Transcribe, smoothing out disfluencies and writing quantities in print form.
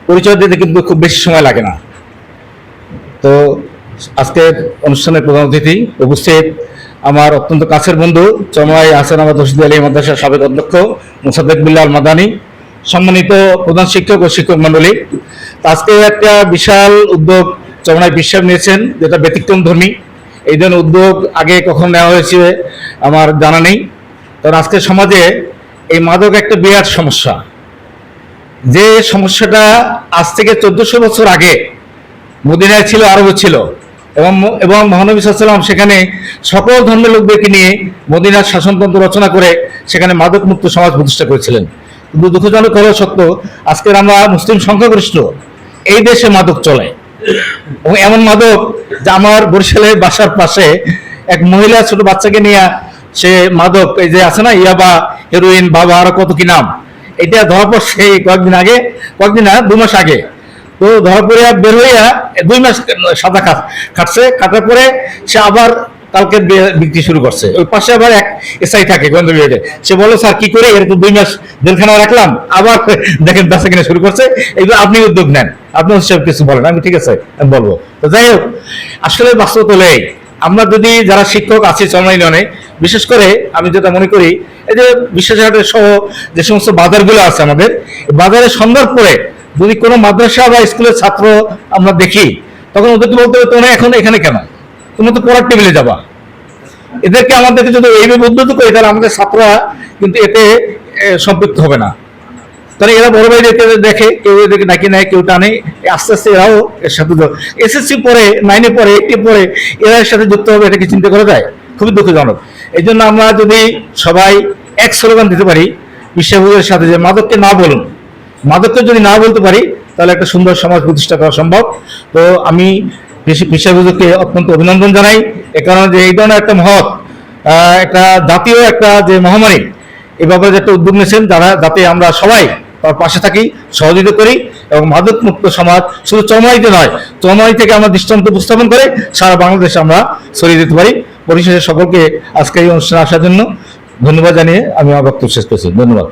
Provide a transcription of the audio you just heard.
পরিচয় দিতে কিন্তু খুব বেশি সময় লাগে না। তো আজকের অনুষ্ঠানের প্রধান অতিথি উপস্থিত আমার অত্যন্ত কাছের বন্ধু চরমনাই আহসান আহমদ রশিদ আলী মাদ্রাসার সাবেক অধ্যক্ষ মোসাদ্দেক বিল্লাল মাদানী, সম্মানিত প্রধান শিক্ষক ও শিক্ষক মন্ডলী। আজকে একটা বিশাল উদ্যোগ চরমনাই বিশ্বাস নিয়েছেন, যেটা ব্যতিক্রম ধর্মী। এই ধরনের উদ্যোগ আগে কখন নেওয়া হয়েছে আমার জানা নেই। কারণ আজকের সমাজে এই মাদক একটা বিরাট সমস্যা, যে সমস্যাটা আজ থেকে 1400 বছর আগে মদিনায় ছিল, আরবে ছিল, এবং মহানবী সাল্লাল্লাহু আলাইহি ওয়াসাল্লাম সেখানে সকল ধর্মের লোকদেরকে নিয়ে মদিনার শাসনতন্ত্র রচনা করে সেখানে মাদক মুক্ত সমাজ প্রতিষ্ঠা করেছিলেন। কিন্তু দুঃখজনক হলেও সত্য, আজকের আমরা মুসলিম সংখ্যাগরিষ্ঠ এই দেশে মাদক চলে, এবং এমন মাদক যে আমার বরিশালের বাসার পাশে এক মহিলা ছোট বাচ্চাকে নিয়ে সে মাদক, এই যে আছে না ইয়াবা, হেরোইন, বাবা, আরো কত কি নাম, এটা ধরা পড়ছে কয়েকদিন না 2 মাস আগে। তো ধরা পড়ে বের হইয়া 2 মাস সাদা খাটছে, কাটার পরে সে আবার কালকে বিক্রি শুরু করছে। ওই পাশে আবার এক এসআই থাকে গোয়েন্দা বিভাগে, সে বলো স্যার কি করে, এর তো 2 মাস জেলখানা রাখলাম, আবার দেখেন বেচা কিনা শুরু করছে। এইগুলো আপনি উদ্যোগ নেন, আপনি সব কিছু বলেন, আমি ঠিক আছে আমি বলবো। তো যাই হোক, আসলে বাস্তবতা হলে আমরা যদি যারা শিক্ষক আছি চরমনাই ইউনিয়নে, বিশেষ করে আমি যেটা মনে করি, এই যে বিশ্বাসঘাটের সহ যে সমস্ত বাজারগুলো আছে আমাদের, বাজারে সন্ধ্যার পরে যদি কোনো মাদ্রাসা বা স্কুলের ছাত্র আমরা দেখি, তখন ওদেরকে বলতে হবে তোমরা এখন এখানে কেন, তোমরা তো পড়ার টেবিলে যাবা। এদেরকে আমাদেরকে যদি এইভাবে উদ্বুদ্ধ করি, তাহলে আমাদের ছাত্ররা কিন্তু এতে সম্পৃক্ত হবে না। কারণ এরা বড় ভাই দেখে, কেউ এদেরকে ডাকি নেয়, কেউ টানে, আস্তে আস্তে এরাও এর সাথে এসএসসি পরে, 9-এ পরে, 8-এ পরে এরা এর সাথে যুক্ত হবে, এটাকে চিন্তা করা যায়? খুবই দুঃখজনক। এই জন্য আমরা যদি সবাই এক স্লোগান দিতে পারি বিশ্বাসের সাথে, যে মাদককে না বলুন, মাদককে যদি না বলতে পারি, তাহলে একটা সুন্দর সমাজ প্রতিষ্ঠা করা সম্ভব। তো আমি বিশ্বাসকে অত্যন্ত অভিনন্দন জানাই, এ কারণে যে এই ধরনের একটা মহৎ একটা জাতীয় একটা যে মহামারী, এই ব্যাপারে যে একটা উদ্যোগ নিয়েছেন, যাতে আমরা সবাই তার পাশে থাকি, সহযোগিতা করি, এবং মাদক মুক্ত সমাজ শুধু চরমনাইতে নয়, চরমনাই থেকে আমরা দৃষ্টান্ত উপস্থাপন করে সারা বাংলাদেশে আমরা ছড়িয়ে দিতে পারি। পরিশেষে সকলকে আজকে এই অনুষ্ঠানে আসার জন্য ধন্যবাদ জানিয়ে আমি আমার বক্তব্য শেষ করছি। ধন্যবাদ।